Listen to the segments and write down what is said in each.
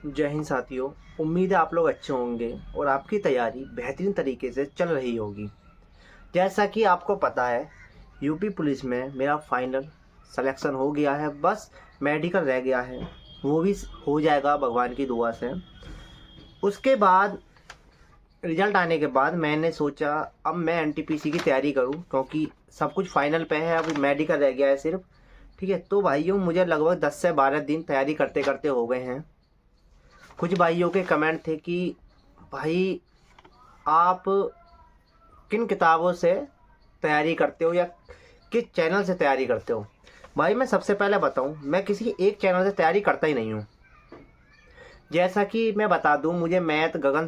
जय हिंद साथियों। उम्मीद है आप लोग अच्छे होंगे और आपकी तैयारी बेहतरीन तरीके से चल रही होगी। जैसा कि आपको पता है, यूपी पुलिस में मेरा फाइनल सिलेक्शन हो गया है। बस मेडिकल रह गया है, वो भी हो जाएगा भगवान की दुआ से। उसके बाद रिजल्ट आने के बाद मैंने सोचा अब मैं एनटीपीसी की तैयारी करूं, क्योंकि सब कुछ फाइनल पे है, अभी मेडिकल रह गया है सिर्फ। ठीक है, तो भाइयों मुझे लगभग 10 से 12 दिन तैयारी करते करते हो गए हैं। कुछ भाइयों के कमेंट थे कि भाई आप किन किताबों से तैयारी करते हो या किस चैनल से तैयारी करते हो। भाई मैं सबसे पहले बताऊं, मैं किसी एक चैनल से तैयारी करता ही नहीं हूं। जैसा कि मैं बता दूं, मुझे मैथ गगन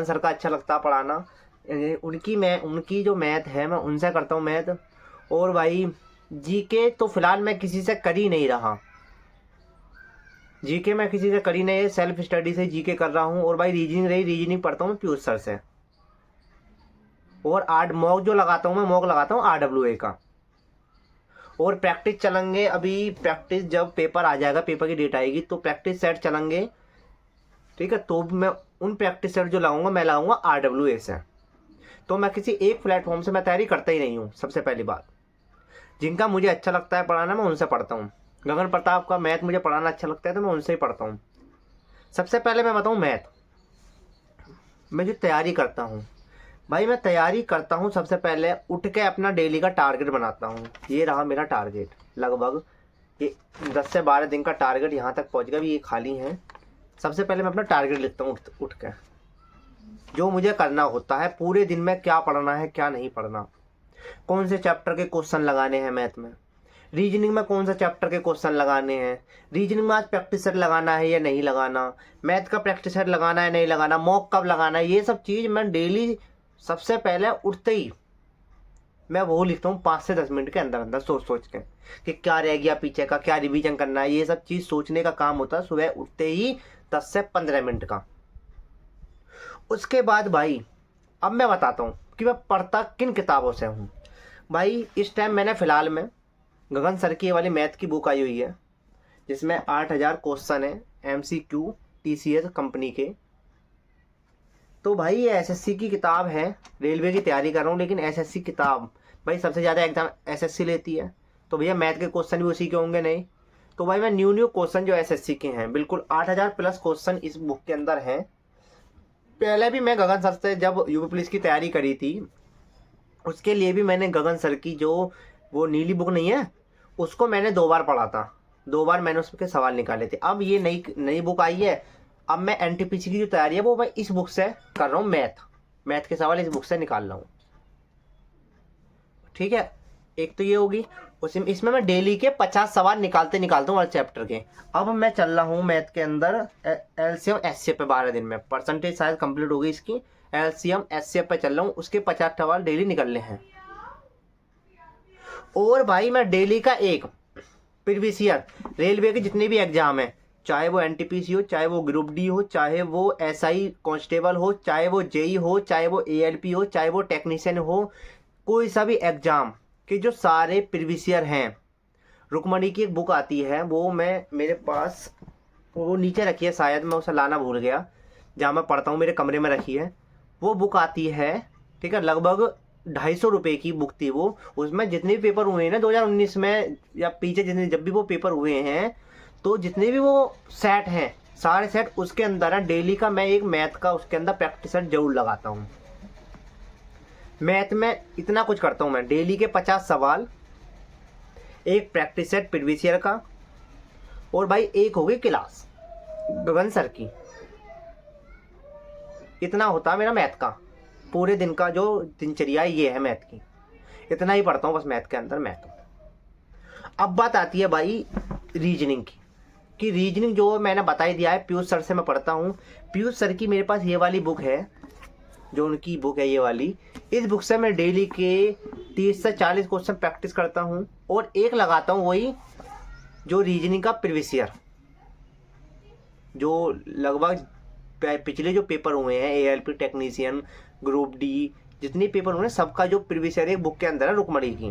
सर का अच्छा लगता पढ़ाना। उनकी जो मैथ है मैं उनसे करता हूँ मैथ। और भाई जीके तो फिलहाल मैं किसी से कर ही नहीं रहा। जीके मैं किसी से कर ही नहीं, सेल्फ स्टडी से जीके कर रहा हूँ। और भाई रीजनिंग पढ़ता हूँ मैं पीयूष सर से। और आर्ट मॉक जो लगाता हूँ मैं, मॉक लगाता हूँ RWA का। और प्रैक्टिस चलेंगे, अभी प्रैक्टिस जब पेपर आ जाएगा, पेपर की डेट आएगी तो प्रैक्टिस सेट चलेंगे। ठीक है, तो मैं उन प्रैक्टिस सेट जो लगाऊंगा मैं लगाऊंगा RWA से। तो मैं किसी एक प्लेटफॉर्म से मैं तैयारी करता ही नहीं हूँ। सबसे पहली बात, जिनका मुझे अच्छा लगता है पढ़ाना मैं उनसे पढ़ता हूँ। गगन प्रताप का मैथ मुझे पढ़ाना अच्छा लगता है तो मैं उनसे ही पढ़ता हूँ। सबसे पहले मैं बताऊँ मैथ मैं जो तैयारी करता हूँ। भाई मैं तैयारी करता हूँ, सबसे पहले उठ के अपना डेली का टारगेट बनाता हूँ। ये रहा मेरा टारगेट, लगभग ये 10 से 12 दिन का टारगेट यहाँ तक पहुँच गया। अभी ये खाली है। सबसे पहले मैं अपना टारगेट लिखता हूँ उठ के, जो मुझे करना होता है पूरे दिन में, क्या पढ़ना है क्या नहीं पढ़ना, कौन से चैप्टर के क्वेश्चन लगाने हैं मैथ में, रीजनिंग में कौन सा चैप्टर के क्वेश्चन लगाने हैं, रीजनिंग में आज प्रैक्टिस सेट लगाना है या नहीं लगाना, मैथ का प्रैक्टिस सेट लगाना है नहीं लगाना, मॉक कब लगाना है, ये सब चीज़ मैं डेली सबसे पहले उठते ही मैं वो लिखता हूँ 5 से 10 मिनट के अंदर अंदर, सोच के कि क्या रह गया पीछे का, क्या रिवीजन करना है। ये सब चीज़ सोचने का काम होता है सुबह उठते ही 10 से 15 मिनट का। उसके बाद भाई अब मैं बताता हूँ कि मैं पढ़ता किन किताबों से हूँ। भाई इस टाइम मैंने फ़िलहाल में गगन सर की वाली मैथ की बुक आई हुई है, जिसमें 8000 क्वेश्चन है MCQ TCS कंपनी के। तो भाई ये SSC की किताब है। रेलवे की तैयारी कर रहा हूँ, लेकिन SSC किताब भाई सबसे ज़्यादा एग्जाम SSC लेती है, तो भैया मैथ के क्वेश्चन भी उसी के होंगे नहीं। तो भाई मैं न्यू क्वेश्चन जो SSC के हैं, बिल्कुल 8000 प्लस क्वेश्चन इस बुक के अंदर हैं। पहले भी मैं गगन सर से जब यूपी पुलिस की तैयारी करी थी, उसके लिए भी मैंने गगन सर की जो वो नीली बुक नहीं है, उसको मैंने 2 बार पढ़ा था। 2 बार मैंने उसके सवाल निकाले थे। अब ये नई बुक आई है, अब मैं एनटीपीसी की जो तैयारी है वो मैं इस बुक से कर रहा हूँ। मैथ के सवाल इस बुक से निकाल रहा हूँ। ठीक है, एक तो ये होगी। इसमें मैं डेली के 50 सवाल निकालते हूँ हर चैप्टर के। अब मैं चल रहा हूँ मैथ के अंदर LCM SCF पे 12 दिन में, परसेंटेज शायद कंप्लीट हो गई इसकी। LCM SCF पे चल रहा हूँ, उसके 50 सवाल डेली निकलने हैं। और भाई मैं डेली का एक प्रीवियस ईयर रेलवे के जितने भी एग्जाम है, चाहे वो एनटीपीसी हो, चाहे वो ग्रुप डी हो, चाहे वो SI कांस्टेबल हो, चाहे वो JEE हो, चाहे वो ALP हो, चाहे वो टेक्नीशियन हो, कोई सा भी एग्जाम के जो सारे प्रीवियस ईयर हैं। रुकमणी की एक बुक आती है, वो मैं मेरे पास वो नीचे रखी है, शायद मैं उसे लाना भूल गया, जहाँ मैं पढ़ता हूँ मेरे कमरे में रखी है। वो बुक आती है, ठीक है, लगभग 250 रुपये की बुक थी वो। उसमें जितने भी पेपर हुए हैं ना 2019 में या पीछे, जितने जब भी वो पेपर हुए हैं, तो जितने भी वो सेट हैं सारे सेट उसके अंदर है। डेली का मैं एक मैथ का उसके अंदर प्रैक्टिस सेट जरूर लगाता हूँ। मैथ में इतना कुछ करता हूँ मैं, डेली के 50 सवाल, एक प्रैक्टिस सेट प्रीवियस ईयर का, और भाई एक हो गई क्लास गगन सर की। इतना होता है मेरा मैथ का पूरे दिन का जो दिनचर्या ये है मैथ की। इतना ही पढ़ता हूँ बस मैथ के अंदर मैथ। अब बात आती है भाई रीजनिंग की, कि रीजनिंग जो मैंने बता ही दिया है, पीयूष सर से मैं पढ़ता हूँ। पीयूष सर की मेरे पास ये वाली बुक है, जो उनकी बुक है ये वाली। इस बुक से मैं डेली के 30 से 40 क्वेश्चन प्रैक्टिस करता हूँ, और एक लगाता हूँ वही जो रीजनिंग का प्रीवियस ईयर, जो लगभग पिछले जो पेपर हुए हैं ALP टेक्नीशियन ग्रुप डी, जितने पेपर हुए हैं सबका जो प्रीवियस ईयर एक बुक के अंदर है रुकमणी की।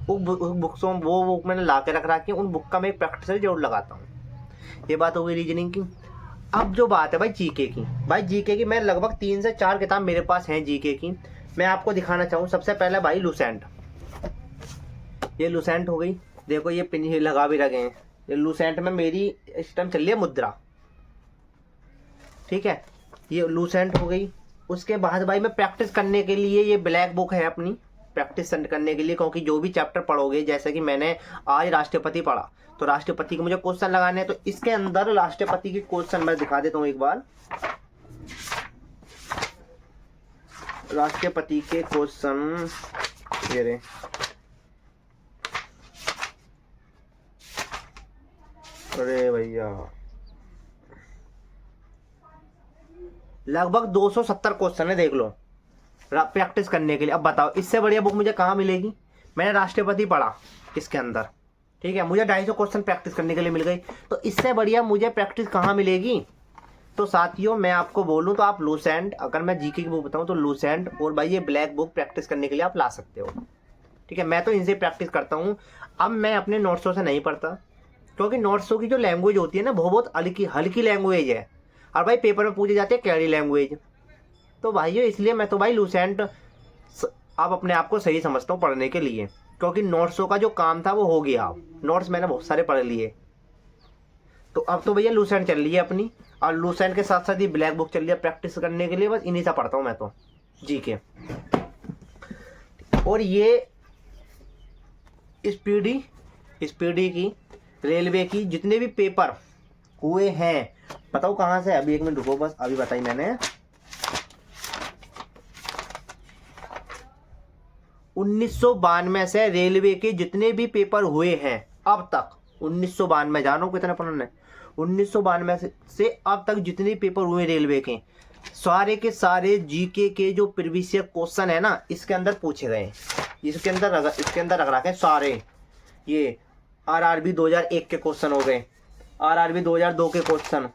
वो बुक मैंने ला के रख रखी है, उन बुक का मैं प्रैक्टिस जरूर लगाता हूँ। ये बात हो गई रीजनिंग की। अब जो बात है भाई जीके की, भाई जीके की मैं लगभग 3 से 4 किताब मेरे पास हैं जीके की, मैं आपको दिखाना चाहूँ। सबसे पहले भाई लूसेंट, ये लूसेंट हो गई, देखो ये पिन ही लगा भी रखे हैं। ये लूसेंट में मेरी इस टाइम चल रही है मुद्रा, ठीक है, ये लूसेंट हो गई। उसके बाद भाई मैं प्रैक्टिस करने के लिए ये ब्लैक बुक है अपनी, प्रैक्टिस करने के लिए, क्योंकि जो भी चैप्टर पढ़ोगे, जैसे कि मैंने आज राष्ट्रपति पढ़ा, तो राष्ट्रपति के मुझे क्वेश्चन लगाने हैं, तो इसके अंदर राष्ट्रपति के क्वेश्चन मैं दिखा देता हूँ एक बार। राष्ट्रपति के क्वेश्चन ये रहे, अरे भैया लगभग 270 क्वेश्चन है, देख लो प्रैक्टिस करने के लिए। अब बताओ इससे बढ़िया बुक मुझे कहाँ मिलेगी। मैंने राष्ट्रपति पढ़ा इसके अंदर, ठीक है, मुझे 250 क्वेश्चन प्रैक्टिस करने के लिए मिल गई, तो इससे बढ़िया मुझे प्रैक्टिस कहाँ मिलेगी। तो साथियों मैं आपको बोलूँ तो आप लूसेंट, अगर मैं जीके की बुक बताऊँ तो लूसेंट और भाई ये ब्लैक बुक प्रैक्टिस करने के लिए आप ला सकते हो, ठीक है। मैं तो इनसे प्रैक्टिस करता हूँ। अब मैं अपने नोट्सों से नहीं पढ़ता, क्योंकि नोट्सों की जो लैंग्वेज होती है ना वो बहुत हल्की लैंग्वेज है, और भाई पेपर में पूछे जाते हैं कैरी लैंग्वेज। तो भाइयों इसलिए मैं तो भाई लूसेंट अब अपने आप को सही समझता हूँ पढ़ने के लिए, क्योंकि नोट्सों का जो काम था वो हो गया, नोट्स मैंने बहुत सारे पढ़ लिए। तो अब तो भैया लूसेंट चल रही है अपनी, और लूसेंट के साथ साथ ये ब्लैक बुक चल रही है प्रैक्टिस करने के लिए, बस इन्हीं से पढ़ता हूँ मैं तो जीके। और ये स्पीडी की, रेलवे की जितने भी पेपर हुए हैं, बताओ कहाँ से, अभी 1 मिनट रुको बस, अभी बताई मैंने। 1992 से रेलवे के जितने भी पेपर हुए हैं अब तक, 1992 जानो कितने पुराने, 1992 से अब तक जितने पेपर हुए रेलवे के, सारे के सारे जीके के जो प्रीवियस ईयर क्वेश्चन है ना इसके अंदर पूछे गए, इसके अंदर रख रखे सारे। ये आरआरबी 2001 के क्वेश्चन हो गए, आरआरबी 2002 के क्वेश्चन,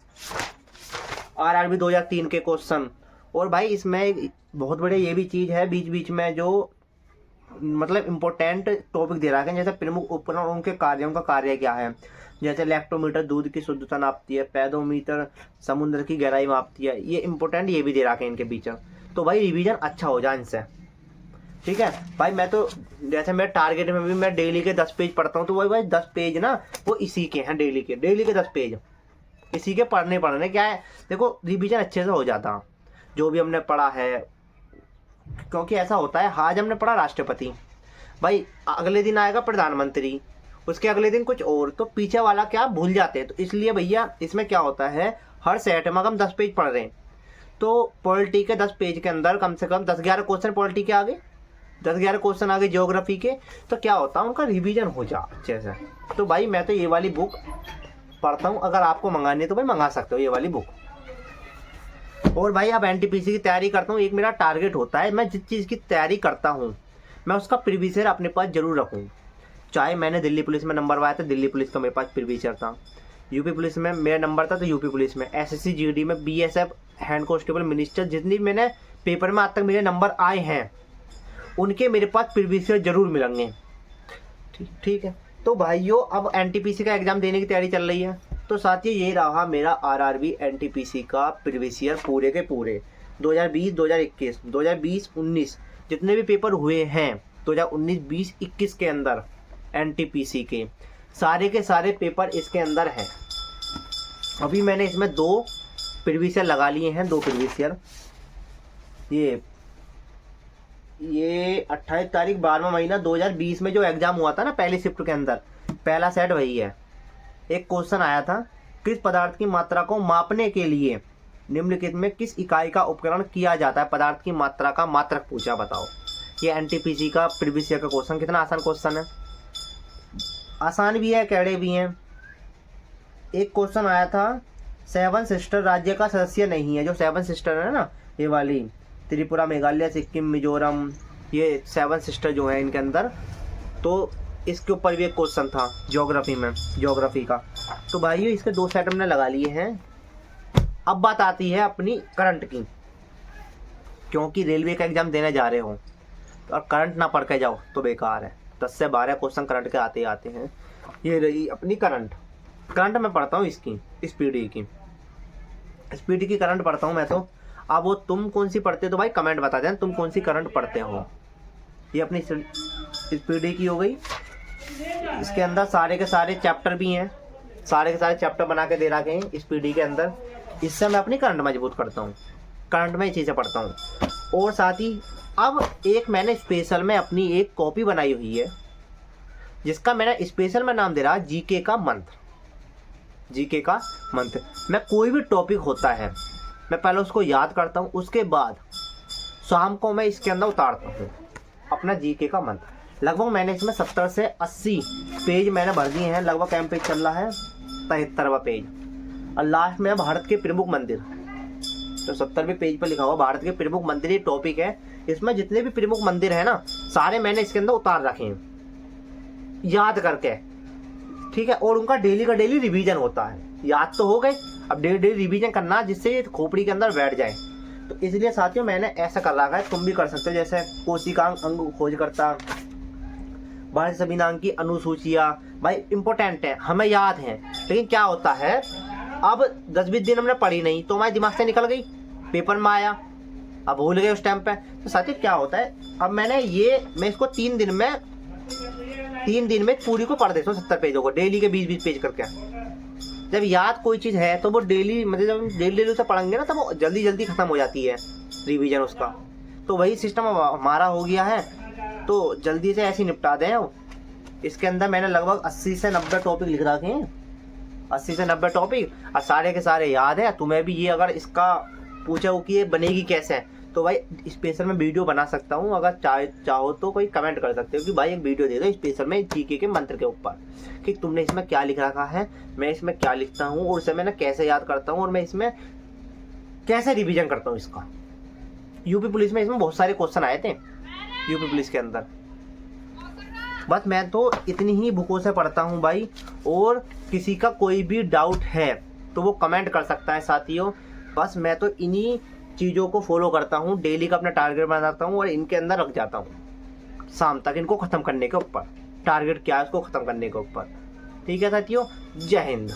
आरआरबी 2003 के क्वेश्चन। और भाई इसमें बहुत बढ़िया ये भी चीज़ है, बीच बीच में जो मतलब इम्पोर्टेंट टॉपिक दे रखा है, जैसे प्रमुख उपकरण उनके कार्यों का कार्य क्या है, जैसे लैक्टोमीटर दूध की शुद्धता नापती है, पैडोमीटर समुद्र की गहराई मापती है, ये इंपॉर्टेंट ये भी दे रखे हैं इनके बीच। तो भाई रिवीजन अच्छा हो जाए इनसे, ठीक है भाई। मैं तो जैसे मेरे टारगेट में भी मैं डेली के 10 पेज पढ़ता हूँ, तो वही भाई 10 पेज ना वो इसी के हैं, डेली के 10 पेज इसी के पढ़ने क्या है, देखो रिवीजन अच्छे से हो जाता जो भी हमने पढ़ा है। क्योंकि ऐसा होता है, आज हमने पढ़ा राष्ट्रपति, भाई अगले दिन आएगा प्रधानमंत्री, उसके अगले दिन कुछ और, तो पीछे वाला क्या भूल जाते हैं। तो इसलिए भैया इसमें क्या होता है, हर सेट में हम 10 पेज पढ़ रहे हैं, तो पॉलिटी के 10 पेज के अंदर कम से कम 10-11 क्वेश्चन पॉलिटी के आगे, 10-11 क्वेश्चन आगे ज्योग्राफी के, तो क्या होता है उनका रिवीजन हो जा अच्छे से। तो भाई मैं तो ये वाली बुक पढ़ता हूँ, अगर आपको मंगानी है तो भाई मंगा सकते हो ये वाली बुक। और भाई अब एनटीपीसी की तैयारी करता हूँ, एक मेरा टारगेट होता है, मैं जिस चीज़ की तैयारी करता हूँ मैं उसका प्रीवियस ईयर अपने पास जरूर रखूँ। चाहे मैंने दिल्ली पुलिस में नंबर पाया था, दिल्ली पुलिस का मेरे पास प्रीवियस ईयर था, यूपी पुलिस में मेरा नंबर था तो यूपी पुलिस में, एसएससी जीडी में, बीएसएफ, हैंड कांस्टेबल, मिनिस्टर, जितनी मैंने पेपर में आज तक मेरे नंबर आए हैं उनके मेरे पास प्रीवियस ईयर जरूर मिलेंगे, ठीक है। तो भाइयों अब एनटीपीसी का एग्जाम देने की तैयारी चल रही है, तो साथियों ये रहा मेरा आरआरबी एनटीपीसी का प्रीवियस ईयर पूरे के पूरे 2020, 2021, 2020, 19 जितने भी पेपर हुए हैं 2019, 20, 21 के अंदर एनटीपीसी के सारे पेपर इसके अंदर हैं। अभी मैंने इसमें 2 प्रीवियस ईयर लगा लिए हैं, 2 प्रीवियस ईयर। ये 28 तारीख 12वां महीना 2020 में जो एग्जाम हुआ था ना पहली शिफ्ट के अंदर, पहला सेट वही है। एक क्वेश्चन आया था, किस पदार्थ की मात्रा को मापने के लिए निम्नलिखित में किस इकाई का उपकरण किया जाता है, पदार्थ की मात्रा का मात्रक पूछा, बताओ। ये एनटीपीसी का प्रीवियस ईयर का क्वेश्चन, कितना आसान क्वेश्चन है, आसान भी है कड़े भी हैं। एक क्वेश्चन आया था, 7 सिस्टर राज्य का सदस्य नहीं है, जो 7 सिस्टर है ना ये वाली, त्रिपुरा, मेघालय, सिक्किम, मिजोरम, ये 7 सिस्टर जो है इनके अंदर, तो इसके ऊपर भी एक क्वेश्चन था ज्योग्राफी का। तो भाइयों इसके 2 सेट हमने लगा लिए हैं। अब बात आती है अपनी करंट की, क्योंकि रेलवे का एग्जाम देने जा रहे हो और करंट ना पढ़ के जाओ तो बेकार है। 10 से 12 क्वेश्चन करंट के आते हैं। ये रही अपनी करंट। करंट मैं पढ़ता हूँ इसकी, स्पीडी की करंट पढ़ता हूँ मैं तो। अब वो तुम कौन सी पढ़ते हो तो भाई कमेंट बता देना तुम कौन सी करंट पढ़ते हो। ये अपनी स्पीडी की हो गई। इसके अंदर सारे के सारे चैप्टर भी हैं, सारे के सारे चैप्टर बना के दे रखे हैं स्पीडी के अंदर। इससे मैं अपनी करंट मजबूत करता हूँ, करंट में ये चीज़ें पढ़ता हूँ। और साथ ही अब एक मैंने स्पेशल में अपनी एक कॉपी बनाई हुई है, जिसका मैंने स्पेशल में नाम दे रहा जीके का मंत्र। जीके का मंत्र मैं कोई भी टॉपिक होता है मैं पहले उसको याद करता हूँ, उसके बाद शाम को मैं इसके अंदर उतारता हूँ अपना जीके का मंत्र। लगभग मैंने इसमें 70 से 80 पेज मैंने भर दिए हैं। लगभग कैम पेज चल रहा है 73वां पेज। और लास्ट में भारत के प्रमुख मंदिर, तो 70वें पेज पर लिखा हुआ भारत के प्रमुख मंदिर, ये टॉपिक है। इसमें जितने भी प्रमुख मंदिर है ना सारे मैंने इसके अंदर उतार रखे हैं याद करके, ठीक है। और उनका डेली का डेली रिवीजन होता है। याद तो हो गए, अब डेली डेली रिवीजन करना जिससे ये खोपड़ी के अंदर बैठ जाए। तो इसलिए साथियों मैंने ऐसा कर रखा है, तुम भी कर सकते हो। जैसे कोशिकांग अंग खोजकर्ता, भारत संविधान की अनुसूचियाँ, भाई इंपॉर्टेंट है, हमें याद है। लेकिन क्या होता है अब 10-20 दिन हमने पढ़ी नहीं तो हमारे दिमाग से निकल गई, पेपर में आया, अब भूल गए उस टाइम पे। तो साथियों क्या होता है अब मैं इसको 3 दिन में पूरी को पढ़ देता हूँ 70 पेजों को, डेली के 20-20 पेज करके। जब याद कोई चीज़ है तो वो डेली मतलब जब डेली उसे पढ़ेंगे ना तब वो जल्दी जल्दी खत्म हो जाती है रिवीजन उसका। तो वही सिस्टम हमारा हो गया है, तो जल्दी से ऐसे निपटा दें। इसके अंदर मैंने लगभग 80 से 90 टॉपिक लिख रखे हैं, 80 से 90 टॉपिक, और सारे के सारे याद है। तुम्हें भी ये अगर इसका पूछा हो कि ये बनेगी कैसे तो भाई स्पेशल में वीडियो बना सकता हूँ। अगर चाहो तो कोई कमेंट कर सकते हो कि भाई एक वीडियो दे दो स्पेशल में जीके के मंत्र के ऊपर कि तुमने इसमें क्या लिख रखा है, मैं इसमें क्या लिखता हूँ और उसे मैंने कैसे याद करता हूँ और मैं इसमें कैसे रिवीजन करता हूँ इसका। यूपी पुलिस में इसमें बहुत सारे क्वेश्चन आए थे यूपी पुलिस के अंदर। बस मैं तो इतनी ही बुकों से पढ़ता हूँ भाई, और किसी का कोई भी डाउट है तो वो कमेंट कर सकता है साथियों। बस मैं तो इन्हीं चीज़ों को फॉलो करता हूँ, डेली का अपना टारगेट बनाता हूँ और इनके अंदर रख जाता हूँ शाम तक इनको ख़त्म करने के ऊपर। टारगेट क्या है उसको ख़त्म करने के ऊपर। ठीक है साथियों, जय हिंद।